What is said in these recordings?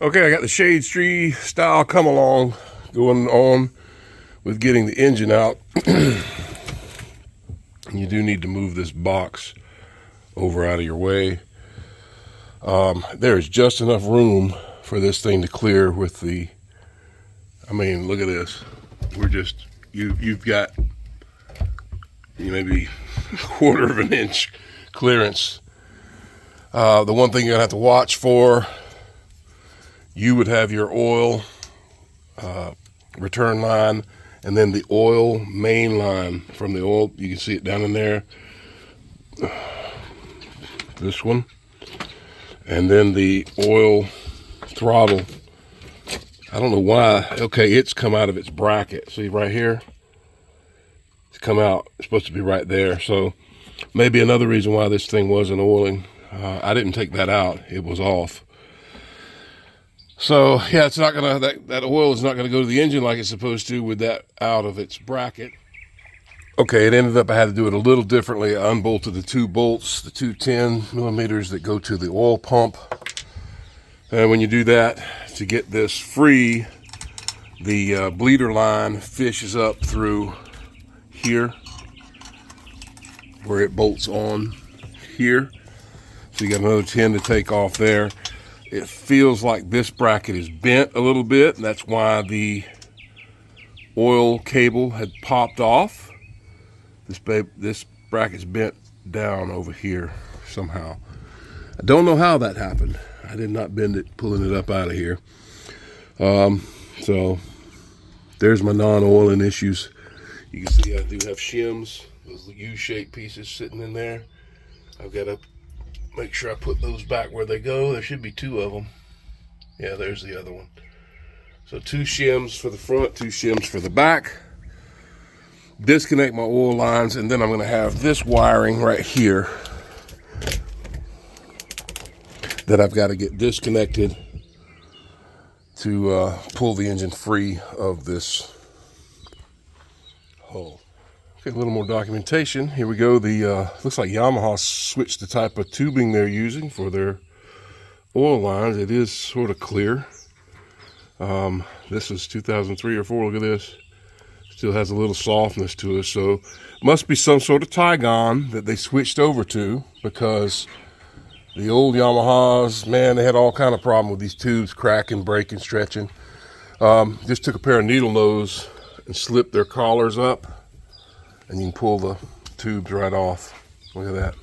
Okay, I got the shade tree style come along going on with getting the engine out. You do need to move this box over out of your way. There's just enough room for this thing to clear with the, I mean, look at this. We're just, you've got maybe a quarter of an inch clearance. The one thing you're gonna have to watch for, you would have your oil return line, and then the oil main line from the oil, you can see it down in there, this one, and then the oil throttle. I don't know why. Okay, it's come out of its bracket. See right here, it's come out. It's supposed to be right there. So maybe another reason why this thing wasn't oiling. I didn't take that out. It was off. So yeah, it's not gonna, that oil is not gonna go to the engine like it's supposed to with that out of its bracket. Okay, it ended up I had to do it a little differently. I unbolted the two bolts, the two 10 millimeters that go to the oil pump. And when you do that, to get this free, the bleeder line fishes up through here, where it bolts on here. So you got another 10 to take off there. It feels like this bracket is bent a little bit, and that's why the oil cable had popped off. This bracket's bent down over here somehow. I don't know how that happened. I did not bend it, pulling it up out of here. So there's my non-oiling issues. You can see I do have shims, those U-shaped pieces sitting in there. I've got to make sure I put those back where they go. There should be two of them. Yeah, there's the other one. So two shims for the front, two shims for the back. Disconnect my oil lines, and then I'm going to have this wiring right here that I've got to get disconnected to pull the engine free of this hole. Okay, a little more documentation. Here we go. The looks like Yamaha switched the type of tubing they're using for their oil lines. It is sort of clear. This is 2003 or 4. Look at this. Still has a little softness to it. So must be some sort of Tygon that they switched over to, because the old Yamahas, man, they had all kind of problem with these tubes cracking, breaking, stretching. Just took a pair of needle nose and slipped their collars up, and you can pull the tubes right off. Look at that.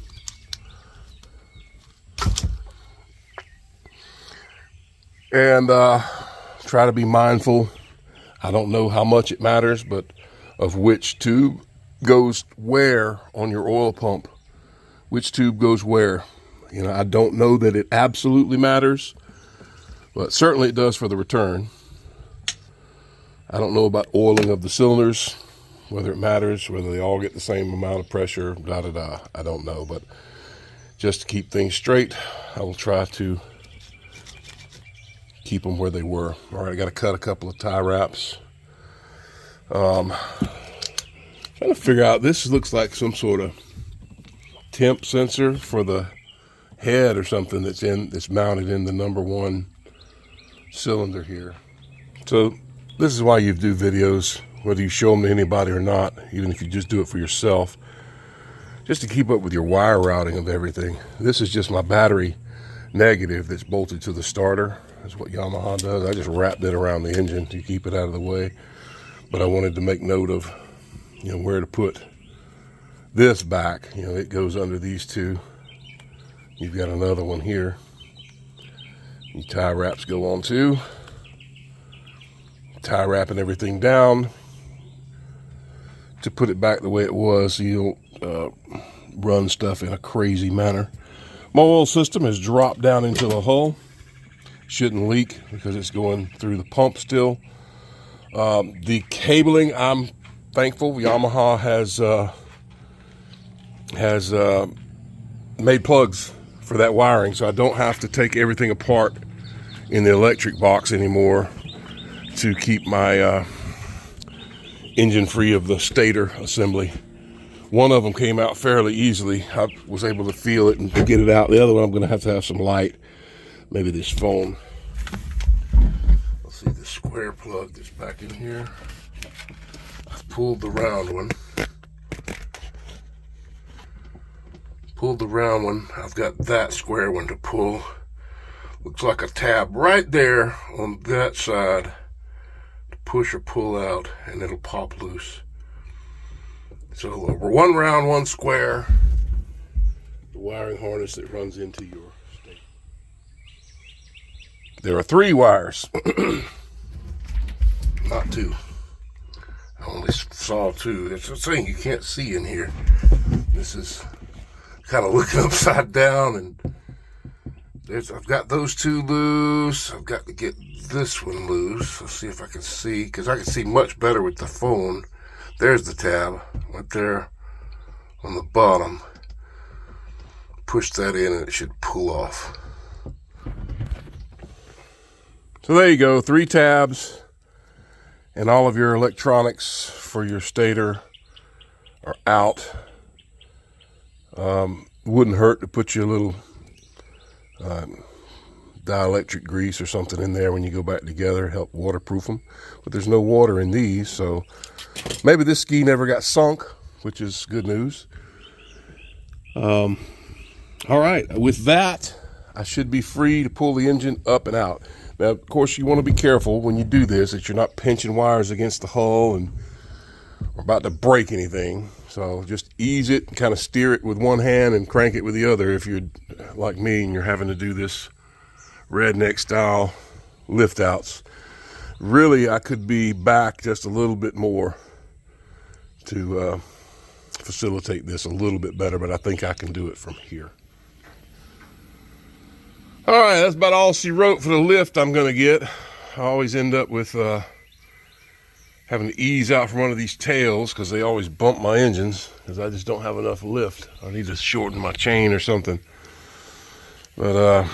And try to be mindful. I don't know how much it matters, but of which tube goes where on your oil pump. Which tube goes where. You know, I don't know that it absolutely matters, but certainly it does for the return. I don't know about oiling of the cylinders, whether it matters, whether they all get the same amount of pressure, da-da-da. I don't know, but just to keep things straight, I will try to keep them where they were. All right, I got to cut a couple of tie wraps. Trying to figure out, this looks like some sort of temp sensor for the head or something that's mounted in the #1 cylinder here. So this is why you do videos, whether you show them to anybody or not, even if you just do it for yourself, just to keep up with your wire routing of everything. This is just my battery negative that's bolted to the starter. That's what Yamaha does. I just wrapped it around the engine to keep it out of the way. But I wanted to make note of, you know, where to put this back. You know, it goes under these two. You've got another one here. Your tie wraps go on too. Tie wrapping everything down to put it back the way it was, so you don't run stuff in a crazy manner. My oil system has dropped down into the hull. Shouldn't leak because it's going through the pump still. The cabling, I'm thankful Yamaha has made plugs for that wiring, so I don't have to take everything apart in the electric box anymore to keep my engine free of the stator assembly. One of them came out fairly easily. I was able to feel it and get it out. The other one, I'm going to have some light, maybe this phone. square plug that's back in here. I've pulled the round one. I've got that square one to pull. Looks like a tab right there on that side to push or pull out, and it'll pop loose. So one round, one square. The wiring harness that runs into your stator. There are 3 wires, not 2. I only saw 2. It's a thing you can't see in here. This is kind of looking upside down, and I've got those 2 loose. I've got to get this one loose. Let's see if I can see, because I can see much better with the phone. There's the tab right there on the bottom. Push that in and it should pull off. So there you go, 3 tabs, and all of your electronics for your stator are out. Wouldn't hurt to put you a little dielectric grease or something in there when you go back together, help waterproof them. But there's no water in these, so maybe this ski never got sunk, which is good news. All right, with that, I should be free to pull the engine up and out. Now, of course, you want to be careful when you do this that you're not pinching wires against the hull and are about to break anything. So just ease it and kind of steer it with one hand and crank it with the other if you're like me and you're having to do this redneck style lift outs. Really, I could be back just a little bit more to facilitate this a little bit better, but I think I can do it from here. All right, that's about all she wrote for the lift I'm going to get. I always end up with having to ease out from under these tails because they always bump my engines because I just don't have enough lift. I need to shorten my chain or something. But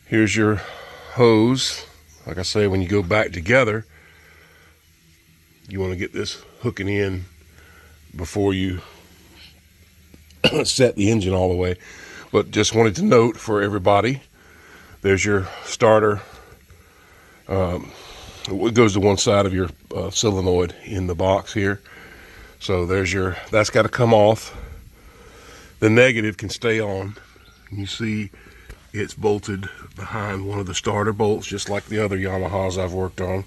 here's your hose. Like I say, when you go back together, you want to get this hooking in before you set the engine all the way. But just wanted to note for everybody, there's your starter. It goes to one side of your solenoid in the box here. So there's your, that's got to come off. The negative can stay on. You see it's bolted behind one of the starter bolts, just like the other Yamahas I've worked on.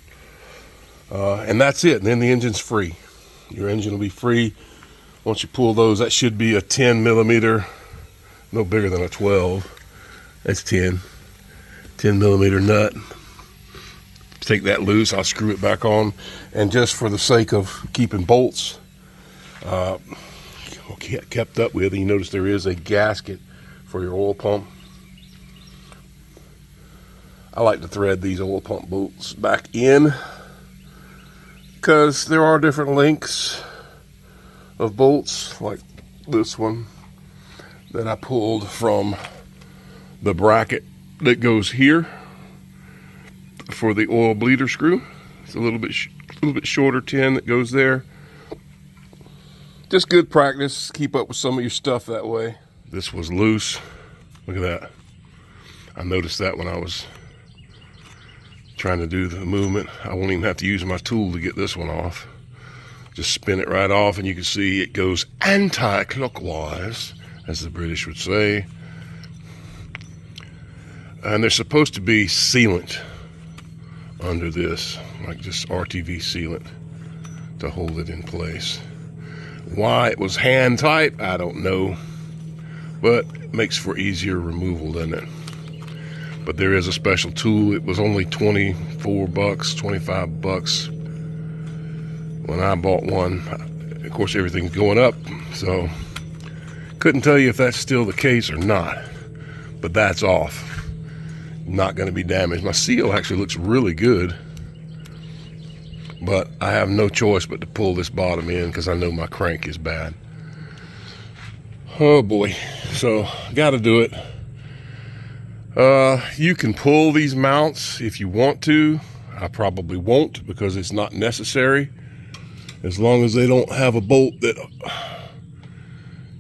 And that's it. And then the engine's free. Your engine will be free once you pull those. That should be a 10 millimeter, no bigger than a 12. That's 10 millimeter nut. Take that loose, I'll screw it back on. And just for the sake of keeping bolts kept up with, you notice there is a gasket for your oil pump. I like to thread these oil pump bolts back in because there are different lengths of bolts, like this one that I pulled from the bracket that goes here for the oil bleeder screw. It's a little bit shorter tin that goes there. Just good practice. Keep up with some of your stuff that way. This was loose. Look at that. I noticed that when I was trying to do the movement. I won't even have to use my tool to get this one off. Just spin it right off and you can see it goes anti-clockwise, as the British would say. And there's supposed to be sealant under this, like just RTV sealant to hold it in place. Why it was hand tight, I don't know, but it makes for easier removal, doesn't it? But there is a special tool. It was only 24 bucks, 25 bucks when I bought one. Of course, everything's going up, so couldn't tell you if that's still the case or not, but that's off. Not going to be damaged. My seal actually looks really good, but I have no choice but to pull this bottom in because I know my crank is bad. Oh boy, so got to do it. You can pull these mounts if you want to. I probably won't because it's not necessary. As long as they don't have a bolt that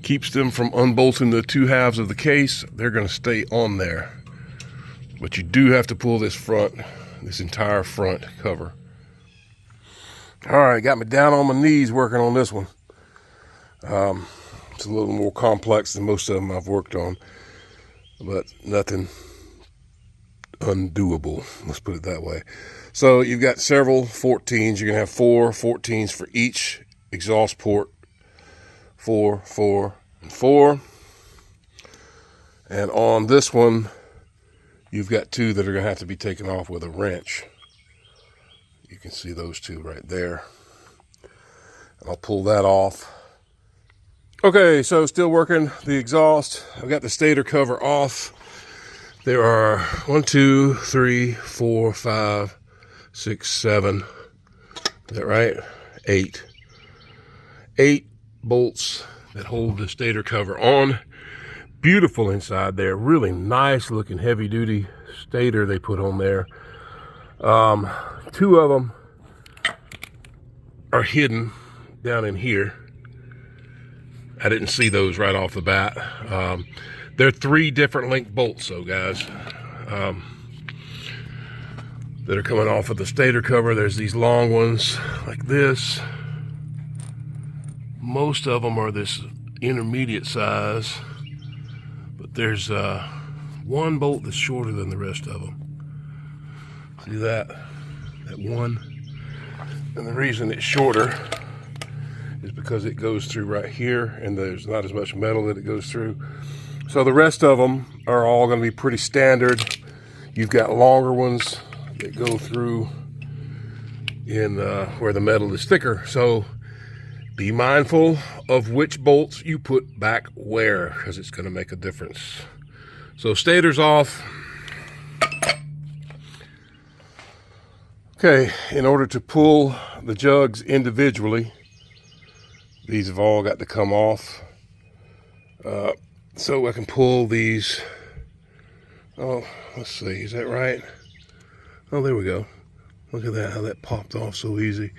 keeps them from unbolting the 2 halves of the case, they're going to stay on there. But you do have to pull this front this entire front cover. All right, got me down on my knees working on this one. It's a little more complex than most of them I've worked on, but nothing undoable, let's put it that way. So you've got several 14s. You're gonna have 4 14s for each exhaust port. 4, 4, and 4. And on this one, you've got 2 that are gonna have to be taken off with a wrench. You can see those 2 right there. I'll pull that off. Okay, so still working the exhaust. I've got the stator cover off. There are 1, 2, 3, 4, 5, 6, 7. Is that right? 8. 8 bolts that hold the stator cover on. Beautiful inside there. Really nice looking heavy duty stator they put on there. 2 of them are hidden down in here. I didn't see those right off the bat. They're 3 different length bolts, though, guys, that are coming off of the stator cover. There's these long ones like this. Most of them are this intermediate size, but there's one bolt that's shorter than the rest of them. See that? That one? And the reason it's shorter is because it goes through right here, and there's not as much metal that it goes through. So the rest of them are all going to be pretty standard. You've got longer ones that go through in where the metal is thicker. So be mindful of which bolts you put back where, because it's going to make a difference. So stator's off. Okay, in order to pull the jugs individually, these have all got to come off. So I can pull these. Oh, let's see, is that right? Oh, there we go. Look at that, how that popped off so easy.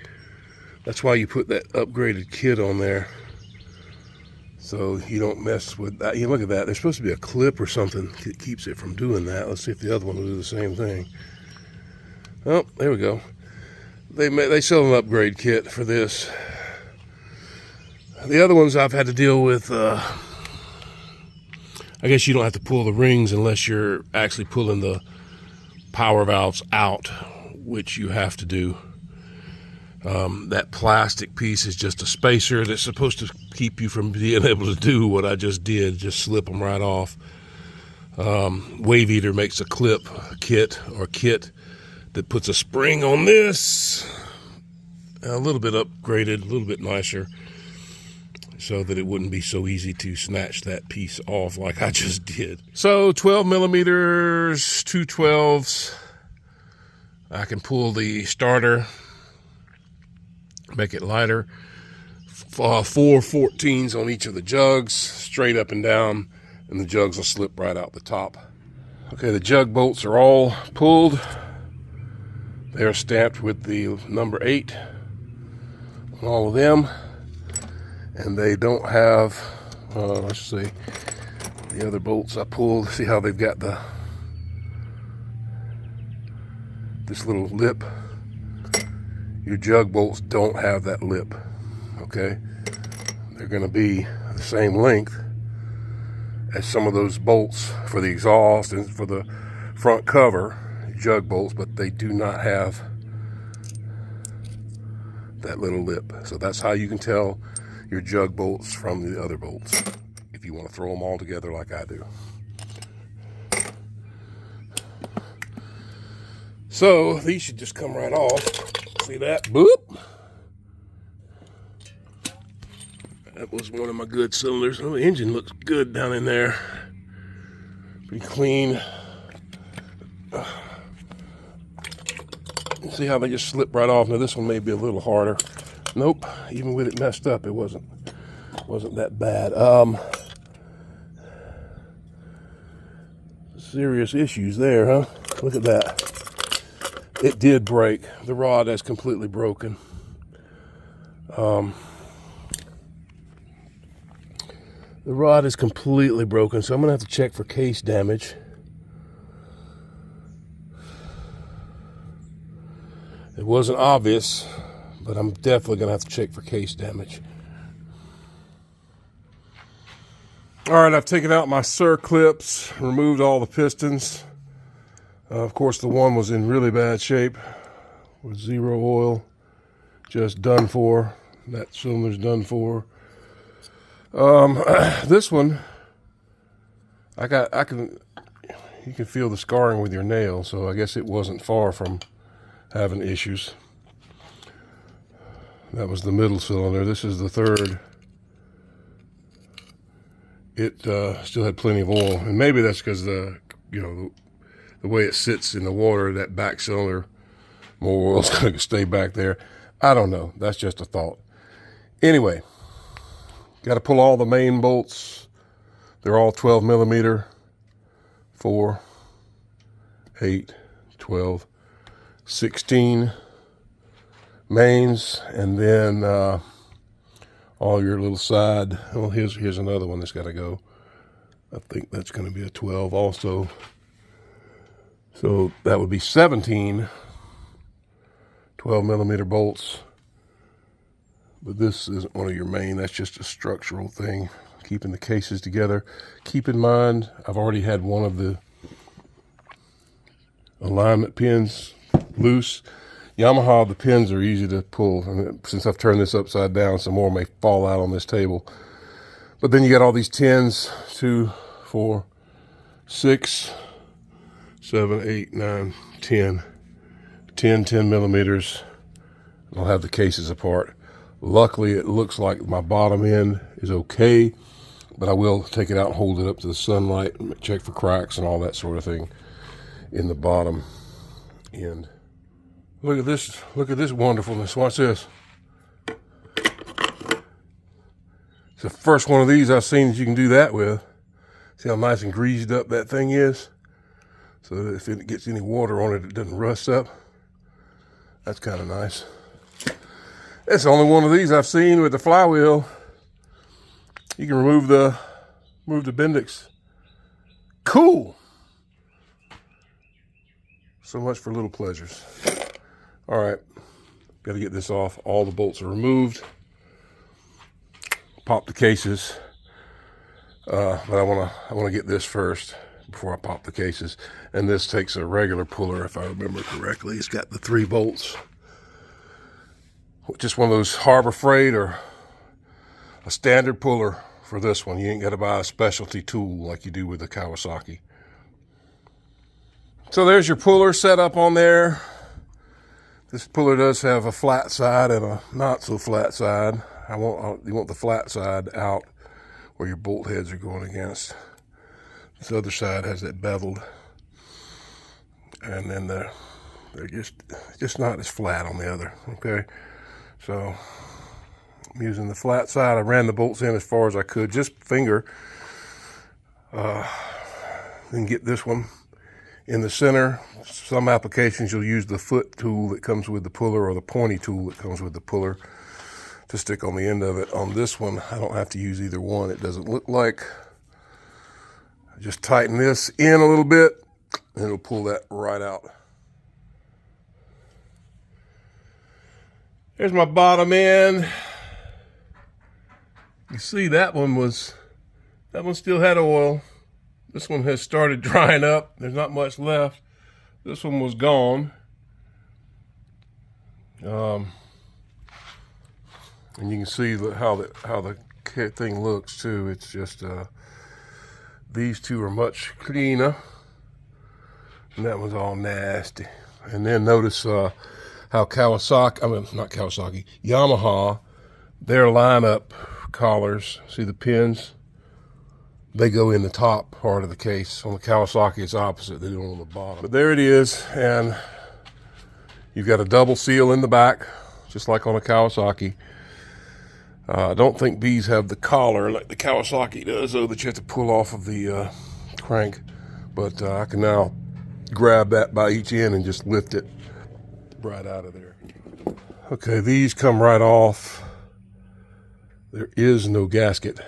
That's why you put that upgraded kit on there, so you don't mess with that. You look at that, there's supposed to be a clip or something that keeps it from doing that. Let's see if the other one will do the same thing. Oh, there we go. They sell an upgrade kit for this. The other ones I've had to deal with, I guess you don't have to pull the rings unless you're actually pulling the power valves out, which you have to do. That plastic piece is just a spacer that's supposed to keep you from being able to do what I just did, just slip them right off. Wave Eater makes a clip kit that puts a spring on this, a little bit upgraded, a little bit nicer, so that it wouldn't be so easy to snatch that piece off like I just did. So 12 millimeters, 2 12s. I can pull the starter, make it lighter. 4 14s on each of the jugs, straight up and down, and the jugs will slip right out the top. Okay, the jug bolts are all pulled. They're stamped with the number 8 on all of them. And they don't have, let's see, the other bolts I pulled. See how they've got this little lip? Your jug bolts don't have that lip, okay? They're gonna be the same length as some of those bolts for the exhaust and for the front cover, jug bolts, but they do not have that little lip. So that's how you can tell your jug bolts from the other bolts, if you want to throw them all together like I do. So these should just come right off. See that? Boop! That was one of my good cylinders. Oh, the engine looks good down in there. Pretty clean. See how they just slip right off. Now this one may be a little harder. Nope, even with it messed up, it wasn't that bad. Serious issues there, huh? Look at that. It did break. The rod is completely broken. The rod is completely broken, so I'm gonna have to check for case damage. It wasn't obvious, but I'm definitely going to have to check for case damage. All right, I've taken out my clips, removed all the pistons. Of course, the one was in really bad shape with zero oil, just done for. That cylinder's done for. This one, you can feel the scarring with your nail, so I guess it wasn't far from having issues. That was the middle cylinder. This is the third. It still had plenty of oil, and maybe that's because the way it sits in the water, that back cylinder, more oil's going to stay back there. I don't know. That's just a thought. Anyway, got to pull all the main bolts. They're all 12 millimeter, 4, 8, 12, 16 mains, and then all your little side. Well, here's another one that's got to go. I think that's going to be a 12 also. So that would be 17 12 millimeter bolts. But this isn't one of your main. That's just a structural thing, keeping the cases together. Keep in mind, I've already had one of the alignment pins loose. Yamaha, the pins are easy to pull. I mean, since I've turned this upside down, some more may fall out on this table. But then you got all these 10s, 2, 4, 6, 7, 8, 9, 10. 10 millimeters. I'll have the cases apart. Luckily, it looks like my bottom end is okay, but I will take it out and hold it up to the sunlight and check for cracks and all that sort of thing in the bottom end. Look at this wonderfulness. Watch this. It's the first one of these I've seen that you can do that with. See how nice and greased up that thing is? So that if it gets any water on it, it doesn't rust up. That's kind of nice. It's the only one of these I've seen with the flywheel. You can remove the Bendix. Cool. So much for little pleasures. All right, got to get this off. All the bolts are removed. Pop the cases, but I want to get this first before I pop the cases. And this takes a regular puller, if I remember correctly. It's got the 3 bolts. Just one of those Harbor Freight or a standard puller for this one. You ain't got to buy a specialty tool like you do with the Kawasaki. So there's your puller set up on there. This puller does have a flat side and a not so flat side. You want the flat side out where your bolt heads are going against. This other side has that beveled, and then they're just not as flat on the other. Okay, so I'm using the flat side. I ran the bolts in as far as I could, just finger. Then get this one in the center. Some applications you'll use the foot tool that comes with the puller or the pointy tool that comes with the puller to stick on the end of it. On this one, I don't have to use either one. It doesn't look like. I just tighten this in a little bit and it'll pull that right out. There's my bottom end. You see that one still had oil. This one has started drying up. There's not much left. This one was gone. And you can see how the thing looks too. It's just these two are much cleaner, and that one's all nasty. And then notice how Yamaha, their lineup collars. See the pins? They go in the top part of the case. On the Kawasaki, it's opposite. They do it on the bottom. But there it is, and you've got a double seal in the back, just like on a Kawasaki. I don't think these have the collar like the Kawasaki does, though, that you have to pull off of the crank. But I can now grab that by each end and just lift it right out of there. Okay, these come right off. There is no gasket.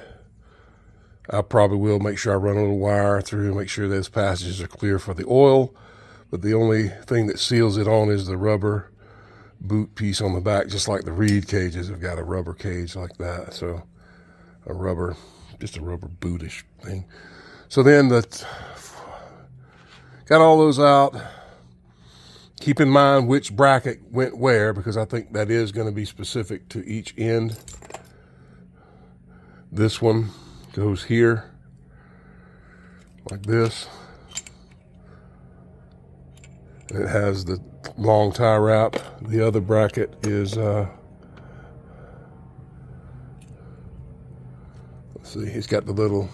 I probably will make sure I run a little wire through and make sure those passages are clear for the oil. But the only thing that seals it on is the rubber boot piece on the back, just like the reed cages have got a rubber cage like that. So just a rubber bootish thing. So then got all those out. Keep in mind which bracket went where, because I think that is going to be specific to each end. This one goes here, like this. It has the long tie wrap. The other bracket is, let's see, it's got the little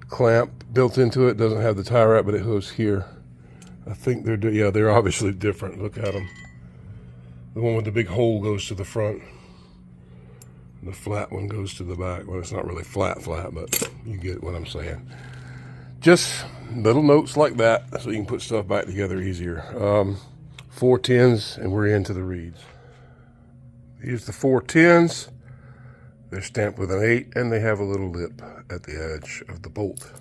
clamp built into it. Doesn't have the tie wrap, but it goes here. I think they're obviously different. Look at them. The one with the big hole goes to the front. The flat one goes to the back. Well, it's not really flat, but you get what I'm saying. Just little notes like that so you can put stuff back together easier. 410s, and we're into the reeds. Here's the 410s. They're stamped with an 8, and they have a little lip at the edge of the bolt.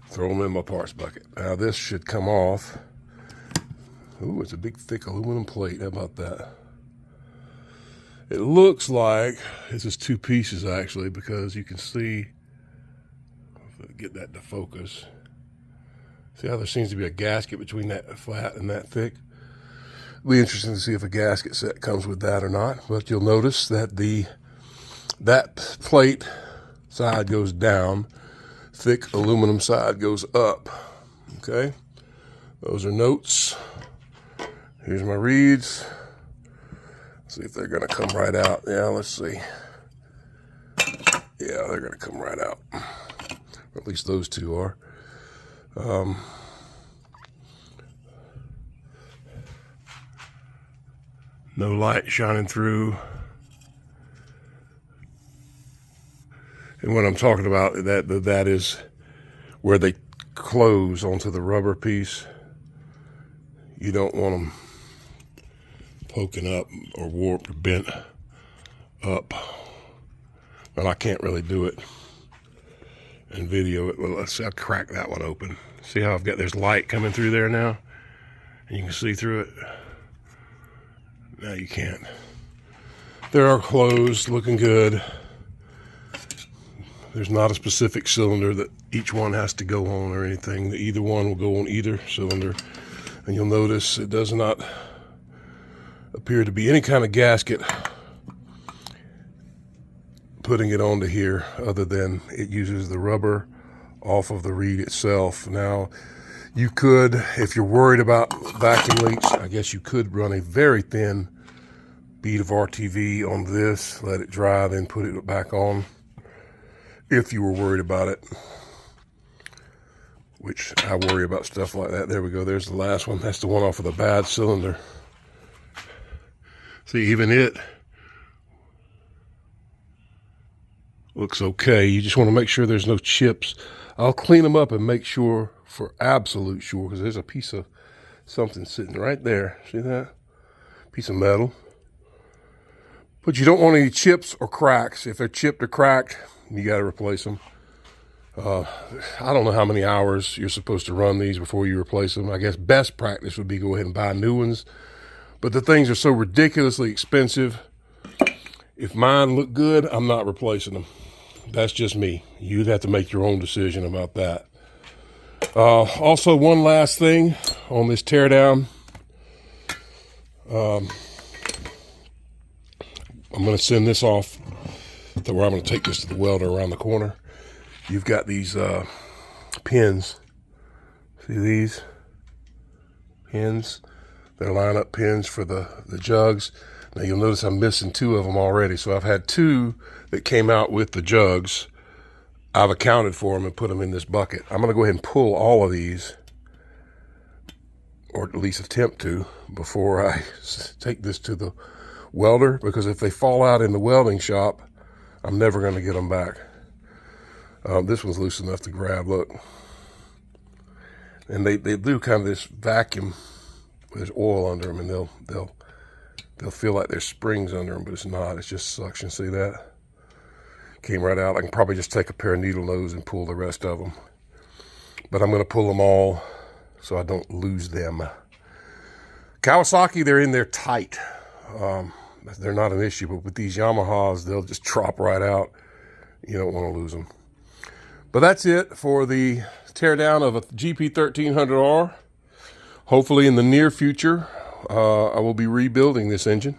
Throw them in my parts bucket. Now this should come off. Ooh, it's a big thick aluminum plate. How about that? It looks like this is 2 pieces actually, because you can see, if I get that to focus, see how there seems to be a gasket between that flat and that thick? It'll be interesting to see if a gasket set comes with that or not, but you'll notice that that plate side goes down, thick aluminum side goes up. Okay, those are notes. Here's my reeds. See if they're gonna come right out. Yeah, let's see. Yeah, they're gonna come right out. Or at least those two are. No light shining through. And what I'm talking about, that is where they close onto the rubber piece. You don't want them poking up or warped or bent up. Well, I can't really do it and video it. Well, let's see, I'll crack that one open. See how there's light coming through there now? And you can see through it. Now you can't. They are closed, looking good. There's not a specific cylinder that each one has to go on or anything. Either one will go on either cylinder. And you'll notice it does not appear to be any kind of gasket putting it onto here, other than it uses the rubber off of the reed itself. Now, you could, if you're worried about vacuum leaks, I guess you could run a very thin bead of RTV on this, let it dry, then put it back on, if you were worried about it, which I worry about stuff like that. There we go, there's the last one. That's the one off of the bad cylinder. See, even it looks okay. You just want to make sure there's no chips. I'll clean them up and make sure, for absolute sure, because there's a piece of something sitting right there. See that? Piece of metal. But you don't want any chips or cracks. If they're chipped or cracked, you got to replace them. I don't know how many hours you're supposed to run these before you replace them. I guess best practice would be go ahead and buy new ones. But the things are so ridiculously expensive. If mine look good, I'm not replacing them. That's just me. You'd have to make your own decision about that. Also, one last thing on this teardown. I'm going to send this off to where I'm going to take this to the welder around the corner. You've got these pins. See these pins? They're line-up pins for the jugs. Now you'll notice I'm missing 2 of them already. So I've had 2 that came out with the jugs. I've accounted for them and put them in this bucket. I'm going to go ahead and pull all of these, or at least attempt to, before I take this to the welder, because if they fall out in the welding shop, I'm never going to get them back. This one's loose enough to grab, look. And they do kind of this vacuum. There's oil under them, and they'll feel like there's springs under them, but it's not. It's just suction. See that? Came right out. I can probably just take a pair of needle nose and pull the rest of them. But I'm going to pull them all so I don't lose them. Kawasaki, they're in there tight. They're not an issue, but with these Yamahas, they'll just drop right out. You don't want to lose them. But that's it for the teardown of a GP1300R. Hopefully in the near future, I will be rebuilding this engine.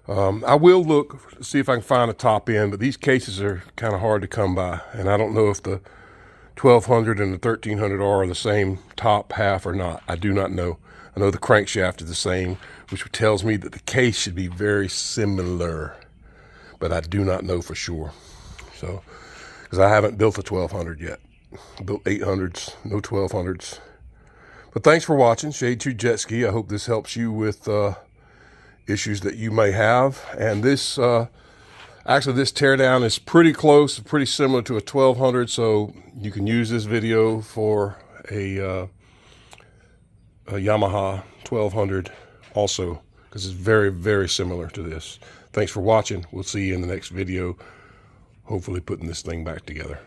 I will look to see if I can find a top end, but these cases are kind of hard to come by. And I don't know if the 1200 and the 1300R are the same top half or not. I do not know. I know the crankshaft is the same, which tells me that the case should be very similar, but I do not know for sure. So, because I haven't built a 1200 yet. I built 800s, no 1200s. But thanks for watching, Shadetreejetski. I hope this helps you with issues that you may have. And this, actually this teardown is pretty close, pretty similar to a 1200, so you can use this video for a Yamaha 1200 also, because it's very, very similar to this. Thanks for watching. We'll see you in the next video, hopefully putting this thing back together.